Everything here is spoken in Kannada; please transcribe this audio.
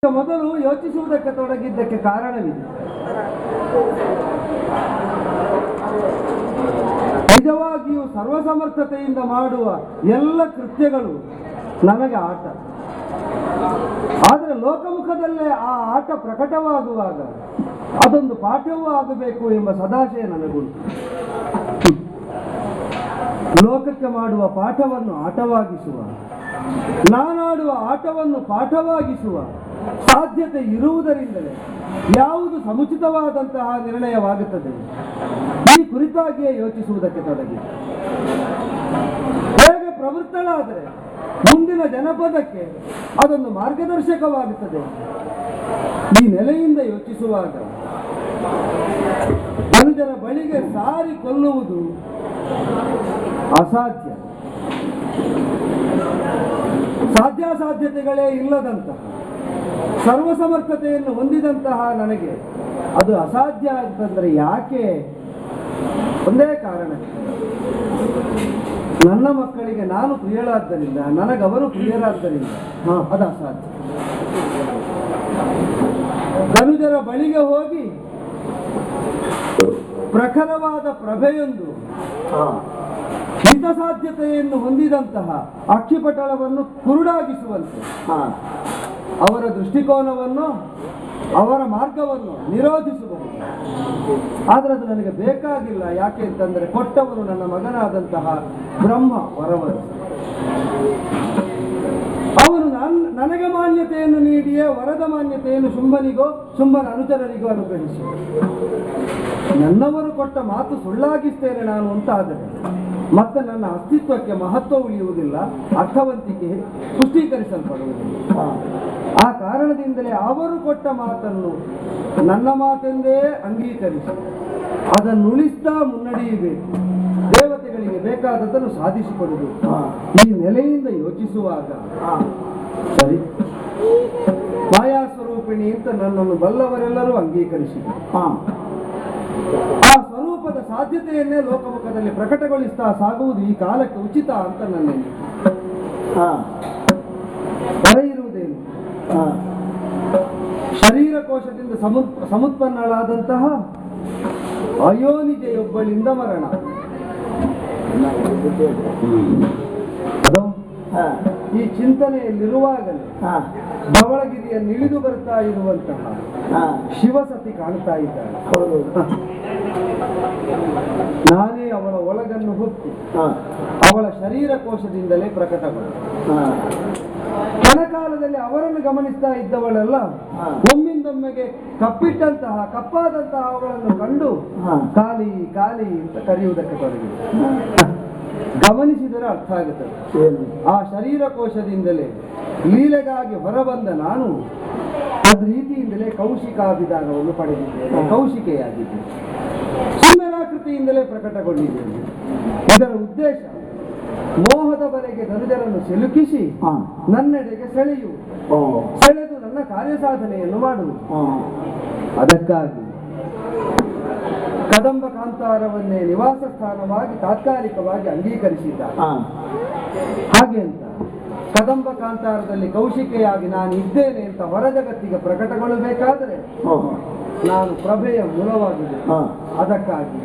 ಮೊದಲು ಯೋಚಿಸುವುದಕ್ಕೆ ತೊಡಗಿದ್ದಕ್ಕೆ ಕಾರಣವಿದೆ. ನಿಜವಾಗಿಯೂ ಸರ್ವಸಮರ್ಥತೆಯಿಂದ ಮಾಡುವ ಎಲ್ಲ ಕೃತ್ಯಗಳು ನನಗೆ ಆಟ. ಆದರೆ ಲೋಕಮುಖದಲ್ಲೇ ಆ ಆಟ ಪ್ರಕಟವಾಗುವಾಗ ಅದೊಂದು ಪಾಠವೂ ಆಗಬೇಕು ಎಂಬ ಸದಾಶಯ ನನಗುಂಟು. ಲೋಕಕ್ಕೆ ಮಾಡುವ ಪಾಠವನ್ನು ಆಟವಾಗಿಸುವ, ನಾನಾಡುವ ಆಟವನ್ನು ಪಾಠವಾಗಿಸುವ ಸಾಧ್ಯತೆ ಇರುವುದರಿಂದಲೇ ಯಾವುದು ಸಮುಚಿತವಾದಂತಹ ನಿರ್ಣಯವಾಗುತ್ತದೆ ಈ ಕುರಿತಾಗಿಯೇ ಯೋಚಿಸುವುದಕ್ಕೆ ತೊಡಗಿ. ಹೇಗೆ ಪ್ರವೃತ್ತಳಾದರೆ ಮುಂದಿನ ಜನಪದಕ್ಕೆ ಅದೊಂದು ಮಾರ್ಗದರ್ಶಕವಾಗುತ್ತದೆ. ಈ ನೆಲೆಯಿಂದ ಯೋಚಿಸುವಾಗ ಮನುಜರ ಬಳಿಗೆ ಸಾರಿ ಕೊಲ್ಲುವುದು ಅಸಾಧ್ಯ. ಸಾಧ್ಯಾಸಾಧ್ಯತೆಗಳೇ ಇಲ್ಲದಂತಹ ಸರ್ವಸಮರ್ಥತೆಯನ್ನು ಹೊಂದಿದಂತಹ ನನಗೆ ಅದು ಅಸಾಧ್ಯ ಅಂತಂದ್ರೆ ಯಾಕೆ? ಒಂದೇ ಕಾರಣ, ನನ್ನ ಮಕ್ಕಳಿಗೆ ನಾನು ಪ್ರಿಯಳಾದ್ದರಿಂದ, ನನಗವರು ಪ್ರಿಯರಾದ್ದರಿಂದ ಅದು ಅಸಾಧ್ಯ. ಧನುಜರ ಬಳಿಗೆ ಹೋಗಿ ಪ್ರಖರವಾದ ಪ್ರಭೆಯೊಂದು ಹಿತಸಾಧ್ಯತೆಯನ್ನು ಹೊಂದಿದಂತಹ ಅಕ್ಷಿಪಟಲವನ್ನು ಕುರುಡಾಗಿಸುವಂತೆ ಅವರ ದೃಷ್ಟಿಕೋನವನ್ನು, ಅವರ ಮಾರ್ಗವನ್ನು ನಿರೋಧಿಸಬಹುದು. ಆದರೆ ಅದು ನನಗೆ ಬೇಕಾಗಿಲ್ಲ. ಯಾಕೆ ಅಂತಂದರೆ ಕೊಟ್ಟವನು ನನ್ನ ಮಗನಾದಂತಹ ಬ್ರಹ್ಮ ವರವರು. ಅವನು ನನಗೆ ಮಾನ್ಯತೆಯನ್ನು ನೀಡಿಯೇ ವರದ ಮಾನ್ಯತೆಯನ್ನು ಶುಂಭನಿಗೋ ಶುಂಭನ ಅನುಚರರಿಗೋ ಅನುಗ್ರಹಿಸಿ, ನನ್ನವರು ಕೊಟ್ಟ ಮಾತು ಸುಳ್ಳಾಗಿಸ್ತೇನೆ ನಾನು ಅಂತಾದರೆ ಮತ್ತೆ ನನ್ನ ಅಸ್ತಿತ್ವಕ್ಕೆ ಮಹತ್ವ ಉಳಿಯುವುದಿಲ್ಲ, ಅರ್ಥವಂತಿಕೆ ಪುಷ್ಟೀಕರಿಸಲ್ಪಡುವುದಿಲ್ಲ. ಆ ಕಾರಣದಿಂದಲೇ ಅವರು ಕೊಟ್ಟ ಮಾತನ್ನು ನನ್ನ ಮಾತೆಂದೇ ಅಂಗೀಕರಿಸಿ ಅದನ್ನು ಉಳಿಸ್ತಾ ಮುನ್ನಡೆಯಬೇಕು. ದೇವತೆಗಳಿಗೆ ಬೇಕಾದದ್ದನ್ನು ಸಾಧಿಸಿಕೊಡಬೇಕು. ಈ ನೆಲೆಯಿಂದ ಯೋಚಿಸುವಾಗ ಸರಿ, ಮಾಯಾ ಸ್ವರೂಪಿಣಿ ಅಂತ ನನ್ನನ್ನು ಬಲ್ಲವರೆಲ್ಲರೂ ಅಂಗೀಕರಿಸಿದರು. ಆ ಸ್ವರೂಪದ ಸಾಧ್ಯತೆಯನ್ನೇ ಲೋಕಮುಖದಲ್ಲಿ ಪ್ರಕಟಗೊಳಿಸ್ತಾ ಸಾಗುವುದು ಈ ಕಾಲಕ್ಕೆ ಉಚಿತ ಅಂತ ನನ್ನಲ್ಲಿ ಹೊರ ಇರುವುದೇನು? ಶರೀರಕೋಶದಿಂದ ಸಮುತ್ಪನ್ನಳಾದಂತಹ ಅಯೋನಿಜೆಯೊಬ್ಬಳಿಂದ ಮರಣ. ಅದು ಈ ಚಿಂತನೆಯಲ್ಲಿರುವಾಗಲೇ ಧವಳಗಿರಿಯನ್ನು ಇಳಿದು ಬರ್ತಾ ಇರುವಂತಹ ಶಿವಸತಿ ಕಾಣ್ತಾ ಇದ್ದಾಳೆ. ನಾನೇ ಅವಳ ಒಳಗನ್ನು ಹೊತ್ತು ಅವಳ ಶರೀರಕೋಶದಿಂದಲೇ ಪ್ರಕಟಗೊಂಡು ಕಣಕಾಲದಲ್ಲಿ ಅವರನ್ನು ಗಮನಿಸ್ತಾ ಇದ್ದವಳೆಲ್ಲ ಒಮ್ಮಿಂದೊಮ್ಮೆಗೆ ಕಪ್ಪಿಟ್ಟಂತಹ ಕಪ್ಪಾದಂತಹ ಅವಳನ್ನು ಕಂಡು ಕಾಲಿ ಕಾಲಿ ಅಂತ ಕರೆಯುವುದಕ್ಕೆ ತೊಡಗಿದೆ. ಗಮನಿಸಿದರೆ ಅರ್ಥ ಆಗುತ್ತದೆ. ಆ ಶರೀರಕೋಶದಿಂದಲೇ ಲೀಲೆಗಾಗಿ ಹೊರಬಂದ ನಾನು ಅದ ರೀತಿಯಿಂದಲೇ ಕೌಶಿಕಾಭಿಧಾನವನ್ನು ಪಡೆದಿದ್ದೇನೆ, ಕೌಶಿಕೆಯಾಗಿದ್ದೇನೆ, ಸುಂದರಾಕೃತಿಯಿಂದಲೇ ಪ್ರಕಟಗೊಂಡಿದ್ದೇನೆ. ಇದರ ಉದ್ದೇಶ ಮೋಹದ ಬಲೆಗೆ ಧನುಜರನ್ನು ಸಿಲುಕಿಸಿ ನನ್ನೆಡೆಗೆ ಸೆಳೆದು ನನ್ನ ಕಾರ್ಯಸಾಧನೆಯನ್ನು ಮಾಡುವುದು. ಅದಕ್ಕಾಗಿ ಕದಂಬ ಕಾಂತಾರವನ್ನೇ ನಿವಾಸ ಸ್ಥಾನವಾಗಿ ತಾತ್ಕಾಲಿಕವಾಗಿ ಅಂಗೀಕರಿಸಿದ್ದ. ಹಾಗೆ ಅಂತ ಕದಂಬ ಕಾಂತಾರದಲ್ಲಿ ಕೌಶಿಕೆಯಾಗಿ ನಾನು ಇದ್ದೇನೆ ಅಂತ ಹೊರ ಜಗತ್ತಿಗೆ ಪ್ರಕಟಗೊಳ್ಳಬೇಕಾದರೆ ನಾನು ಪ್ರಭೆಯ ಮೂಲವಾಗಿದೆ. ಅದಕ್ಕಾಗಿ